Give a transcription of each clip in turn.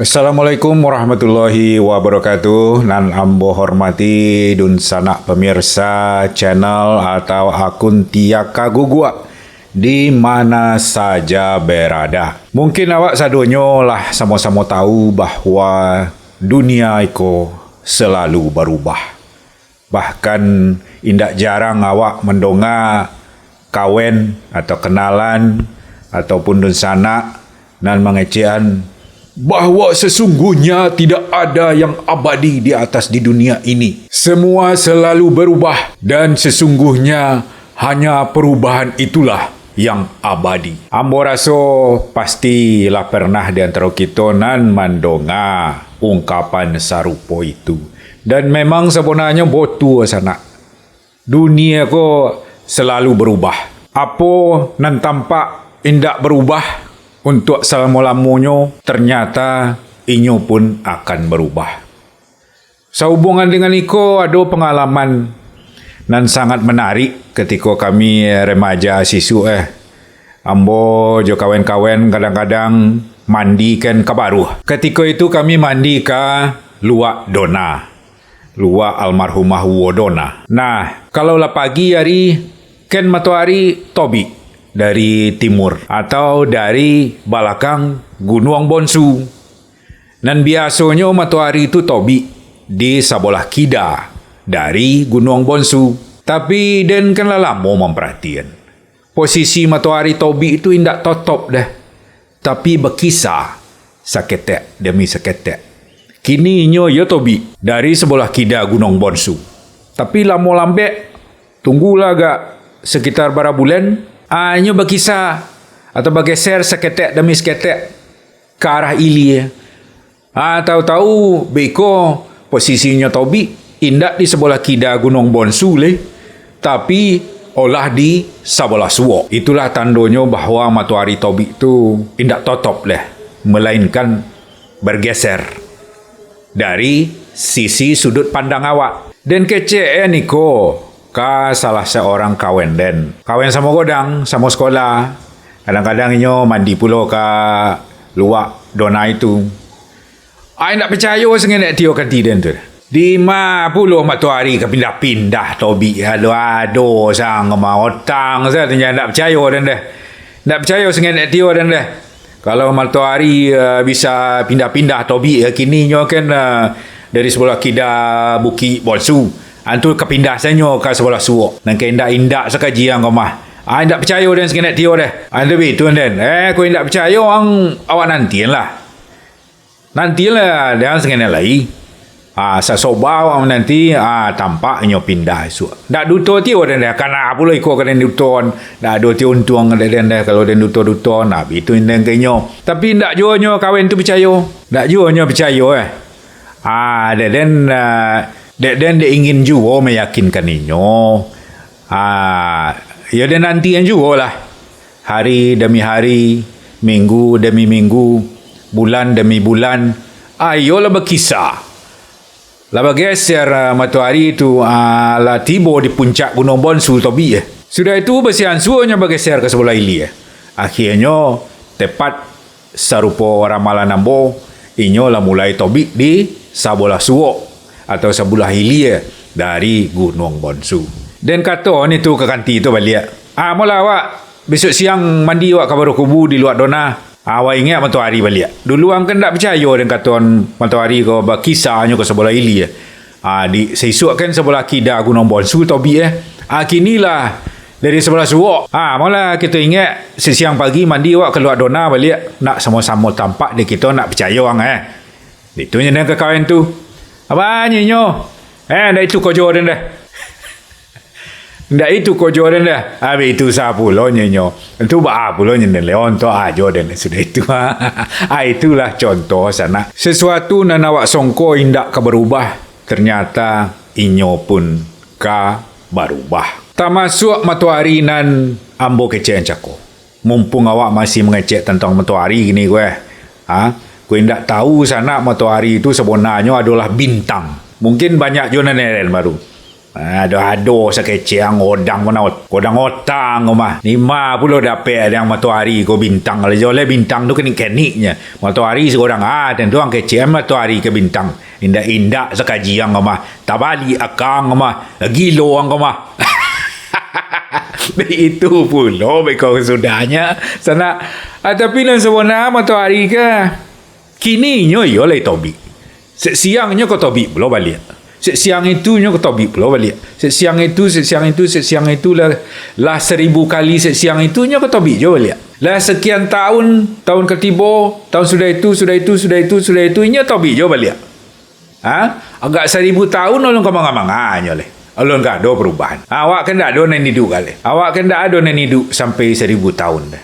Assalamualaikum warahmatullahi wabarakatuh. Nan ambo hormati dun sanak pemirsa channel atau akun Tiaka Gugua di mana saja berada. Mungkin awak sadonyo lah sama-sama tahu bahwa dunia iko selalu berubah. Bahkan indak jarang awak mendonga kawen atau kenalan ataupun dun sanak nan mengecehan bahawa sesungguhnya tidak ada yang abadi di atas di dunia ini. Semua selalu berubah dan sesungguhnya hanya perubahan itulah yang abadi. Ambo raso pastilah pernah di antara kita nan mandonga ungkapan sarupo itu. Dan memang sebenarnya botu sana. Dunia ko selalu berubah. Apa nan tampak indak berubah untuk selama-lamanya, ternyata inyo pun akan berubah. Sehubungan dengan iko ada pengalaman nan sangat menarik ketika kami remaja sisu ambo jo kawan-kawan kadang-kadang mandi kan ke baru. Ketika itu kami mandi ke luak Dona. Luak almarhumah Wodona. Nah, kalau lah pagi hari kan matahari tobik dari timur atau dari belakang Gunung Bonsu. Dan biasanya matahari itu tobik di sebelah kida dari Gunung Bonsu. Tapi den kan lama memperhatikan. Posisi matahari tobik itu indak totop dah. Tapi berkisar seketek demi seketek. Kini inyo ya tobik dari sebelah kida Gunung Bonsu. Tapi lama lambat tunggulah agak sekitar berapa bulan inyo berkisar atau bergeser seketek demi seketek ke arah ili. Tahu-tahu beko posisinya tobik indak di sebelah kida Gunung Bonsu tapi olah di sebelah suo. Itulah tandanya bahawa matahari tobik tu indak totop melainkan bergeser dari sisi sudut pandang awak. Dan kece niko ka salah seorang kawan den. Kawan sama godang, sama sekolah. Kadang-kadang inyo mandi pulo ka luak Dona itu. Nak percaya sengen tio kan tiden tu. Di ma pulo matahari ke pindah-pindah tobi. Aduh sang mau otang saya tanya nak percaya dan dah. Nak percaya sengen tio dan dah. Kalau matahari bisa pindah-pindah tobi kini nyo kan dari sebelah kida Bukit Bonsu. Antu kepindah sanyo ke sebelah suo. Nang ke indak-indak sekaji yang komah. Indak percaya dan sekenak tio dah. Lebih tu dan. Kau indak percaya awak nantilah. Nantilah dan sekenak lagi. Sasoba awak nanti tampak nyo pindah esok. Dak duto tio dan dah. Kana pula ikut ke den duton. Dak do tio untung den dah kalau den duto-duto itu den ke nyo. Tapi ndak jo nyo kawan tu percaya. Ndak jo nyo percaya dan dia ingin juga meyakinkan inyo. Ya dan nantian juga lah. Hari demi hari, minggu demi minggu, bulan demi bulan. Ayolah berkisar. Lah bergeser matahari itu lah tiba di puncak Gunung Bonsu tobi Sudah itu bersihan suanya bergeser ke sebelah ili Akhirnya tepat serupa ramalan ambo, inyo lah mulai tobik di sebelah suo atau sebelah hilir dari Gunung Bonsu. Dan kata ni tu ke kanti tu balik. Mula awak besok siang mandi awak ke baru kubu di luar Dona. Awak ingat matahari balik. Dulu awak kan tak percaya dan kata matahari kau berkisarnya ke sebelah hilir. Di seisuk kan sebelah kida Gunung Bonsu tobi kini lah dari sebelah suo. Mula kita ingat sesiang pagi mandi awak keluar Dona balik. Nak sama-sama tampak dia kita nak percaya orang Itu yang ke kawan tu. Apa nyo? Dah itu kau jodoh dah. Dah itu kau jodoh dah. Habis itu sapulo nyo. Itu bah pulo nyo leon to jodoh sudah itu. Itulah contoh sana. Sesuatu nan awak songko indak ke berubah, ternyata inyo pun ka berubah. Termasuk matahari nan ambo kecen cako. Mumpung awak masih mengecek tentang matahari gini gue. Kau tidak tahu sana matahari itu sebenarnya adalah bintang. Mungkin banyak juga nenen baru. Ada sekecil yang kodang otang mah. 50 dapat yang matahari ko bintang. Kalau oleh bintang tu kena keniknya. Matahari seorang tentu yang kecil matahari ke bintang. Indah-indah sekaji yang mah. Tabali akang mah. Gilo ang mah. Itu pula mereka sudahnya sana. Tapi nan sebenarnya matahari ke kini nyo yo le tobi. Siangnya ko tobi belum balik. Siang itu nyo ketabi pula balik. Siang itu lah 1000 kali siang itu nyo ketabi je balik. Lah sekian tahun ketiba, tahun sudah itu nyo tabi je balik. Agak 1000 tahun ulun kamang-kamang nyo le. Ulun ka ada perubahan. Awak kan dak ada nan hidup kali. Awak kan dak ada nan hidup sampai 1000 tahun dah.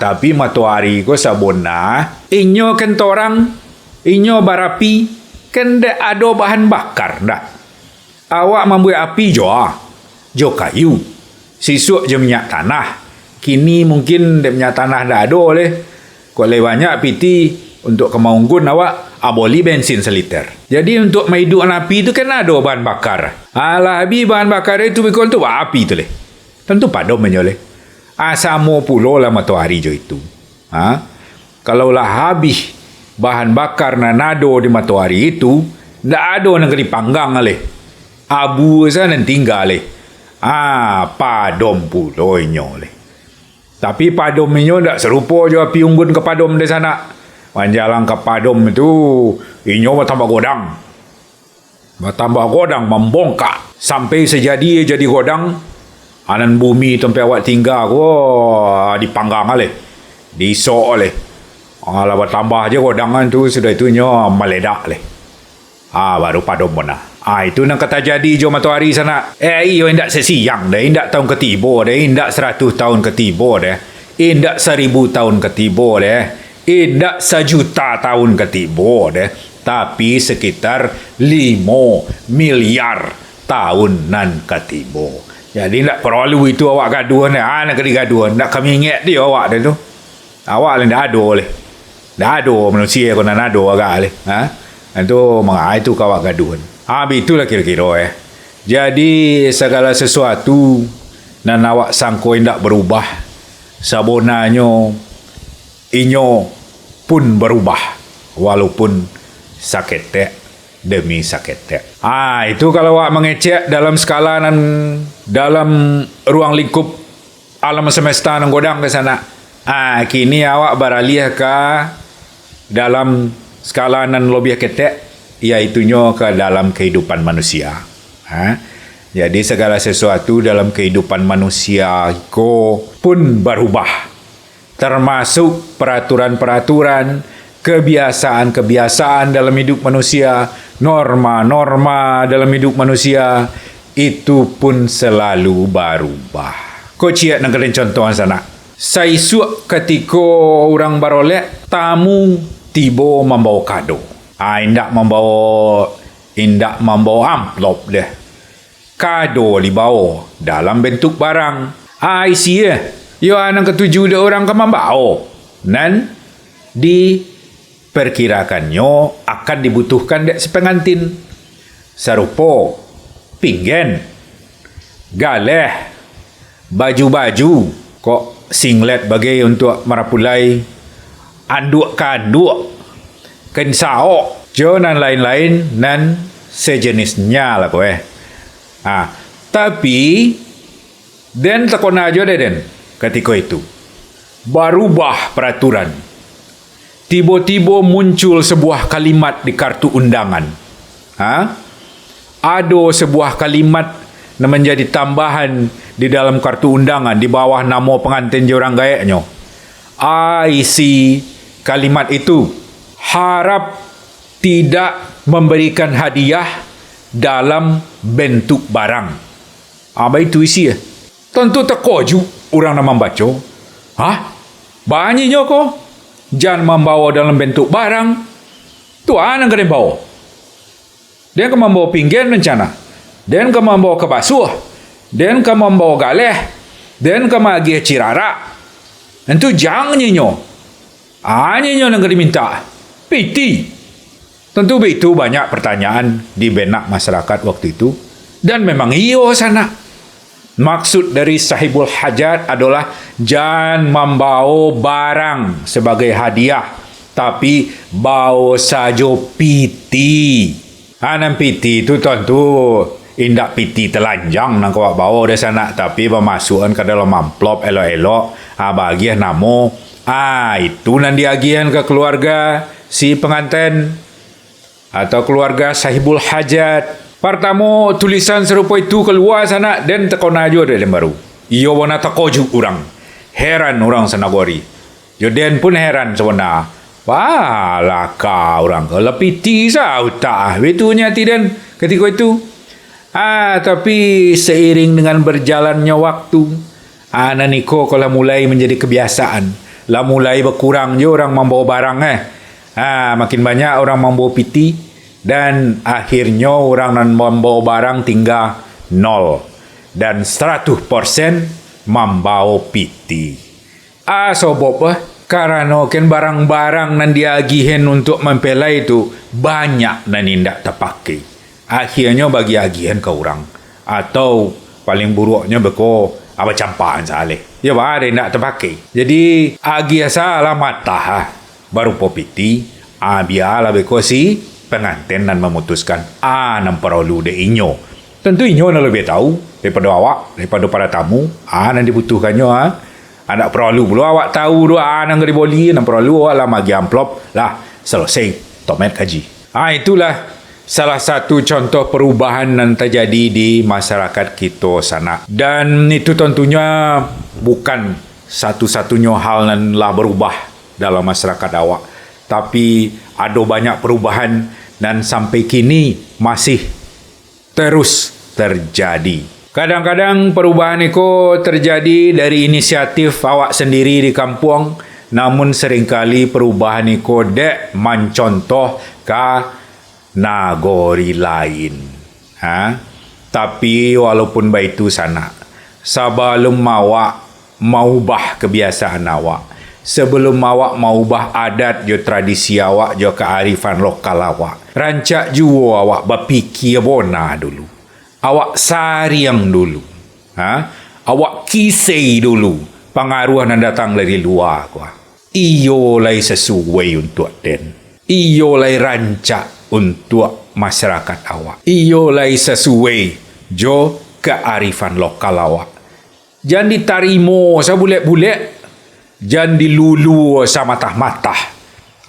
Tapi matahari ko sabona inyo kan torang inyo barapi kan dak ada bahan bakar dak. Awak membuat api jo kayu. Sisuk je minyak tanah. Kini mungkin minyak tanah dak ada oleh. Kau le banyak piti untuk kemaunggun awak aboli bensin seliter. Jadi untuk menghidup api itu kan ada bahan bakar. Alah habis bahan bakar itu bikon tu api tu le. Tentu padam menyoleh. Sama pula lah matahari jo itu. Kalau lah habis bahan bakar na nado di matahari itu ndak ada nak dipanggang le. Abu sana nan tinggal le. Padom pula inyo le. Tapi padom inyo ndak serupa jo api unggun ke padom di sana. Manjalang ke padom itu inyo bertambah godang membongkak sampai sejadi jadi godang anan bumi tempat awak tinggal dipanggang le. Disok le. Kalau bertambah je godangan tu sudah itunya meledak le. Baru padom mana. Itu nak kata jadi jo matahari sana. Iyo indak sesiang dah, indak tahun ketiba dah, indak 100 tahun ketiba dah, indak 1000 tahun ketiba dah, indak 1 juta tahun ketiba dah, tapi sekitar 5 miliar tahunan ketiba. Jadi tak perlu itu awak gaduhan nak gaduhan. Tak kami ingat dia awak dah tu. Awak lah tak ada oleh. Dah ada manusia kau nak ada agak le. Itu itu kawak gaduhan. Itulah kira-kira Jadi segala sesuatu nan awak sangko indak berubah. Sabonanyo inyo pun berubah walaupun saketek demi saketek. Itu kalau awak mengecek dalam skala nan dalam ruang lingkup alam semesta nan godang ke sana. Kini awak beralih ke dalam skala nan lebih ketek, iaitunya ke dalam kehidupan manusia. Jadi segala sesuatu dalam kehidupan manusia pun berubah, termasuk peraturan-peraturan, kebiasaan-kebiasaan dalam hidup manusia, norma-norma dalam hidup manusia, itu pun selalu berubah. Kau ciat nak kena contoh sana. Saisuk ketika orang barolek, tamu tiba membawa kado. Indak membawa amplop deh. Kado dibawa dalam bentuk barang. Isi yo anak ketujuh dia orang ke membawa. Dan diperkirakannya akan dibutuhkan dek sepengantin. Serupa pinggan, galeh, baju-baju, kok singlet bagi untuk merapulai, anduk-kanduk, kensao, dan lain-lain dan sejenisnya lah kowe. Tapi dan tekon aja deh ketika itu berubah peraturan. Tiba-tiba muncul sebuah kalimat di kartu undangan. Ada sebuah kalimat yang menjadi tambahan di dalam kartu undangan di bawah nama pengantin orang gayaknya. Isi kalimat itu, harap tidak memberikan hadiah dalam bentuk barang. Itu isi ya. Tentu terkoju orang nak membaca. Banyaknya kok. Jangan membawa dalam bentuk barang. Tuan yang kena bawa. Dia akan membawa pinggan rencana. Dia akan membawa kebasuh. Dia akan membawa galeh. Dia akan magi cirara. Itu jangan nyenyo. Nyenyo yang kena diminta. Piti. Tentu itu banyak pertanyaan di benak masyarakat waktu itu. Dan memang iyo sana. Maksud dari sahibul hajat adalah jangan membawa barang sebagai hadiah, tapi bawa saja piti. Nan piti itu tentu indak piti telanjang nak kau bawa dari sana, tapi memasukkan ke dalam amplop elok-elok, bagian namo, itu nanti agian ke keluarga si pengantin atau keluarga sahibul hajat. Pertama tulisan serupa itu keluar sana dan tekon aja ada baru. Iyo wana tekoju orang. Heran orang senagori. Joden pun heran sebenarnya. Wah, laka orang. Kalau piti sah tak. Betunya tidak ketika itu. Tapi seiring dengan berjalannya waktu, naniko kalau mulai menjadi kebiasaan. Lah mulai berkurang je orang membawa barang makin banyak orang membawa piti. Dan akhirnya orang yang membawa barang tinggal 0. Dan 100% membawa piti. Sobob karena kan barang-barang yang diagihin untuk mempelai itu banyak dan tidak terpakai. Akhirnya bagi agihan ke orang. Atau paling buruknya beko apa campaan saleh. Ya ada tidak terpakai. Jadi agiah salah mata baru popiti. Biarlah beko si pengantin dan memutuskan nan perlu de inyo. Tentu inyo nak lebih tahu daripada awak, daripada para tamu. Nan dibutuhkannya anak perlu pula awak tahu doa nan boleh, nan perlu awak lah bagi amplop lah selesai tomat kaji. Itulah salah satu contoh perubahan yang terjadi di masyarakat kita sana. Dan itu tentunya bukan satu-satunya hal yang lah berubah dalam masyarakat awak. Tapi ada banyak perubahan dan sampai kini masih terus terjadi. Kadang-kadang perubahan itu terjadi dari inisiatif awak sendiri di kampung, namun seringkali perubahan itu dek mencontoh ke nagori lain. Tapi walaupun begitu sana, sebelum awak maubah kebiasaan awak, sebelum awak maubah adat jo tradisi awak jo kearifan lokal awak, rancak jua awak berfikir bona dulu. Awak sariang dulu. Awak kisai dulu pengaruh yang datang dari luar. Iyo lai sesuai untuk den. Iyo lai rancak untuk masyarakat awak. Iyo lai sesuai jo kearifan lokal awak. Jangan ditarimo sabulet-bulet. Jangan dilulu sama matah-matah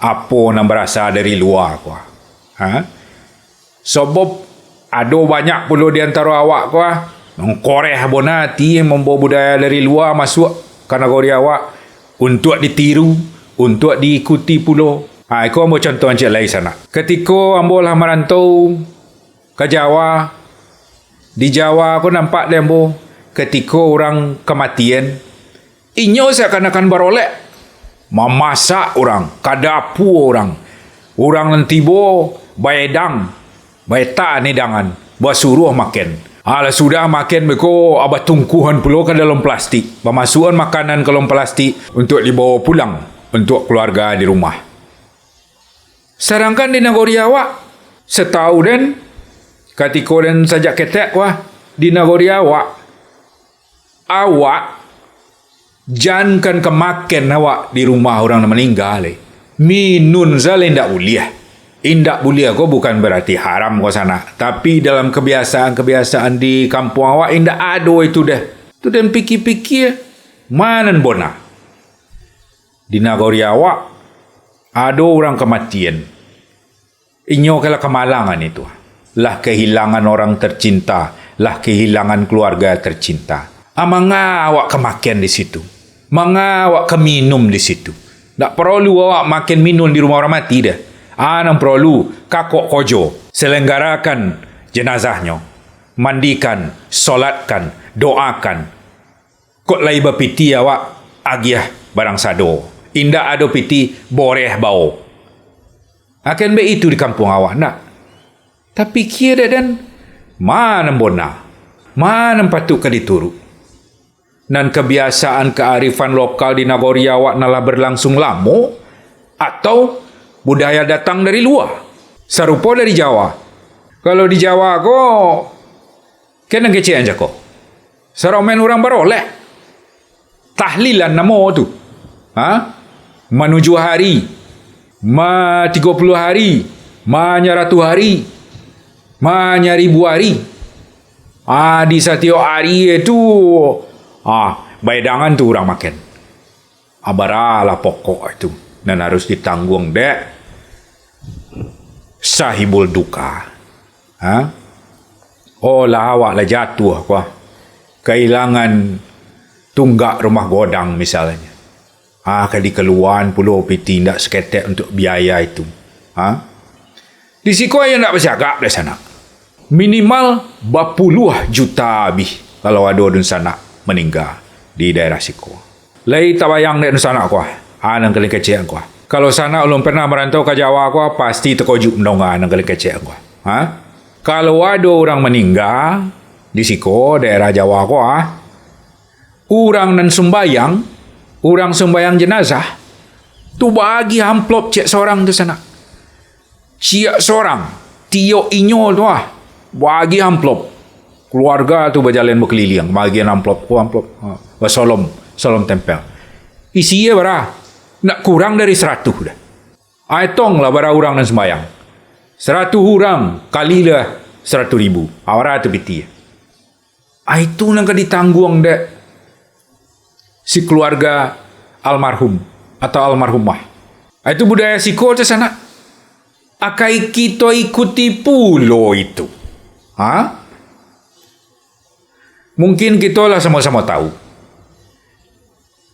apa yang berasal dari luar. Sebab ada banyak pula di antara awak mengkoreh bonati yang membawa budaya dari luar masuk ke negara awak untuk ditiru, untuk diikuti pula. Aku ambil contoh encik lain sana. Ketika ambo lah merantau ke Jawa, di Jawa aku nampak dia ambo ketika orang kematian, inyo seakan-akan berolek memasak orang, kadapu orang yang tiba bayedang bayeta ni dangan basuruh makan. Sudah makan beko abah tungkuhan pula ke dalam plastik, pemasukan makanan ke dalam plastik untuk dibawa pulang untuk keluarga di rumah. Sedangkan di negara awak setahu dan ketika dan sajak ketek di negara awak jangan kemakan awak di rumah orang yang meninggal. Minun zalin tak boleh. Indak boleh kau bukan berarti haram kau sana. Tapi dalam kebiasaan-kebiasaan di kampung awak indak ada itu dah. Tu dan pikir-pikir mana bona. Di negara awak ada orang kematian. Inyo kala kemalangan itu. Lah kehilangan orang tercinta, lah kehilangan keluarga tercinta. Manga awak kemakan di situ. Manga awak keminum di situ. Tak perlu awak makan minum di rumah orang mati dah. Nan perlu kakok kojo selenggarakan jenazahnya, mandikan, solatkan, doakan. Kok lai berpiti awak agiah barang sado. Indah ada piti boreh bau. Akan be itu di kampung awak nak. Tapi kira dan mana bona, mana patut ke dituru. Dan kebiasaan kearifan lokal di negara awak nalah berlangsung lama atau budaya datang dari luar. Serupa dari Jawa. Kalau di Jawa Kena kecil aja kok. Seromen orang beroleh. Tahlilan nama tu. Menuju hari. 30 hari. 100 hari. 1000 hari. Di setiap hari itu bayangan tu orang makan. Abaralah pokok itu. Dan harus ditanggung dek. Sahibul duka. Awak lah jatuh kuah. Kehilangan tunggak rumah godang misalnya. Kali keluar puluh piti tidak seketek untuk biaya itu. Di siku yang tak bersiagap dari sana. Minimal berpuluh juta habis kalau ada orang sana meninggal di daerah siku. Lai tak bayang dari sana kuah. Nang kali kecil kuah. Kalau sana ulun pernah merantau ke Jawa kuah pasti terkejut mendengar nang kali kecil kuah. Kalau ada orang meninggal di siku daerah Jawa kuah, orang nan sembayang jenazah tu bagi amplop cek seorang tu sana. Ciak seorang tiok inyo tu bagi amplop. Keluarga tu berjalan berkeliling bagian amplop solom tempel. Isinya berapa? Nak kurang dari 100 dah. Hitung lah berapa orang nan sembayang. 100 orang kalilah 100,000. Awara tu piti. Itu nak ditanggung dek si keluarga almarhum atau almarhumah. Itu budaya siko tu sana. Akai kita ikuti pulo itu. Mungkin kita lah sama-sama tahu.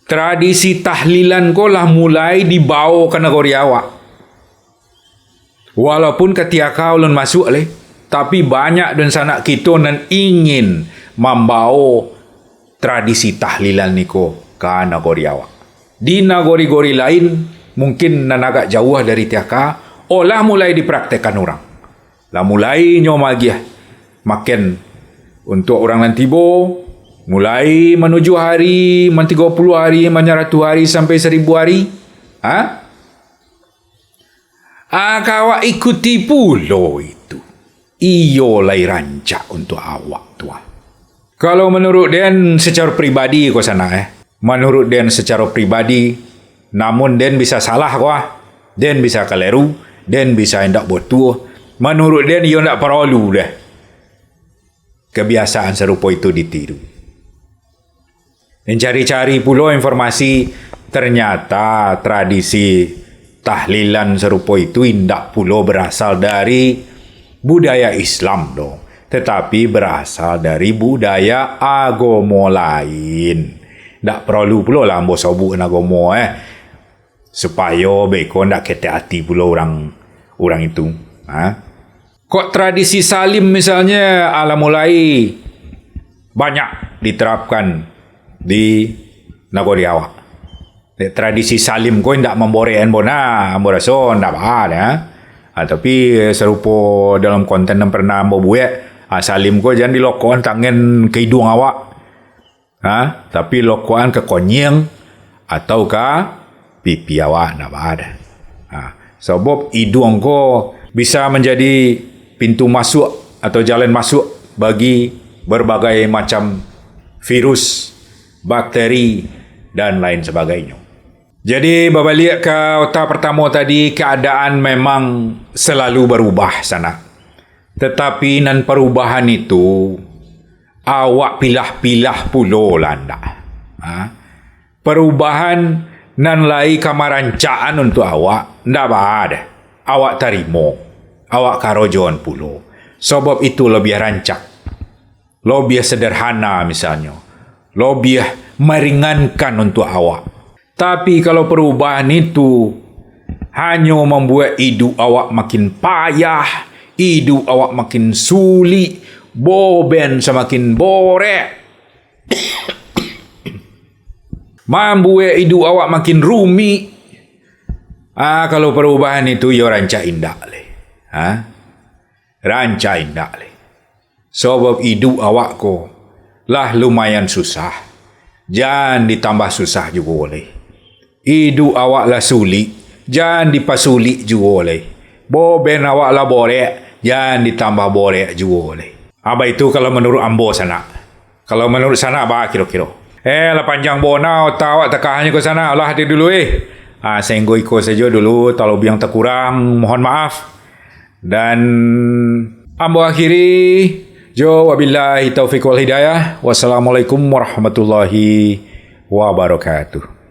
Tradisi tahlilan ko lah mulai dibawa ke negara awak. Walaupun ketika ulun masuk tapi banyak dan sanak kita nan ingin membawa tradisi tahlilan niko ke negara awak. Di negara-negara lain mungkin nan agak jauh dari tiaka, lah mulai dipraktekkan orang. Lah mulai nyomagiah makin untuk orang nan tibo, mulai menuju hari, 30 hari, 100 hari sampai 1000 hari. Kawak ikuti pulo itu. Iyo lai rancak untuk awak tu. Kalau menurut Den secara pribadi kau sana menurut Den secara pribadi, namun Den bisa salah Den bisa keliru, Den bisa hendak betul. Menurut Den ia tak perlu dah kebiasaan serupa itu ditiru. Dan cari-cari pula informasi, ternyata tradisi tahlilan serupa itu tidak pula berasal dari budaya Islam dong, tetapi berasal dari budaya agama lain. Tak perlu pula lah ambo sobuk agama supaya beko ndak kete hati pula orang itu. Kok tradisi salim misalnya ala mulai banyak diterapkan di negara awak. Tradisi salim kau tidak memborekan bona, ambo rasa tidak ada. Tapi serupa dalam konten yang pernah ambo buat, salim kau jangan dilokokan tangan ke hidung awak. Tapi lokokan ke konyeng atau ke pipi awak tidak ada. Sebab hidung kau bisa menjadi pintu masuk atau jalan masuk bagi berbagai macam virus, bakteri dan lain sebagainya. Jadi berbalik ke otak pertama tadi, keadaan memang selalu berubah sana. Tetapi nan perubahan itu awak pilah-pilah pulo landa. Perubahan nan lai kamarancaan untuk awak ndak ada. Awak terima. Awak karojon pulo. Sebab itu lebih rancak. Lebih sederhana misalnya. Lebih meringankan untuk awak. Tapi kalau perubahan itu hanya membuat hidup awak makin payah, hidup awak makin sulit, boben semakin borek, membuat hidup awak makin rumit. Kalau perubahan itu ya rancak indah rancak indah sebab hidup awak ko lah lumayan susah. Jangan ditambah susah juga boleh. Hidup awak lah sulit, jangan dipasulit juga boleh. Boben awak lah borek, jangan ditambah borek juga boleh. Apa itu kalau menurut ambo sana. Kalau menurut sana apa kira-kira? Lah panjang bona otak awak tekahannya ke sana. Allah hati dulu Sehingga ikut saja dulu. Kalau biang terkurang, mohon maaf. Dan ambo akhiri. Wabillahi taufiq wal hidayah. Wassalamualaikum warahmatullahi wabarakatuh.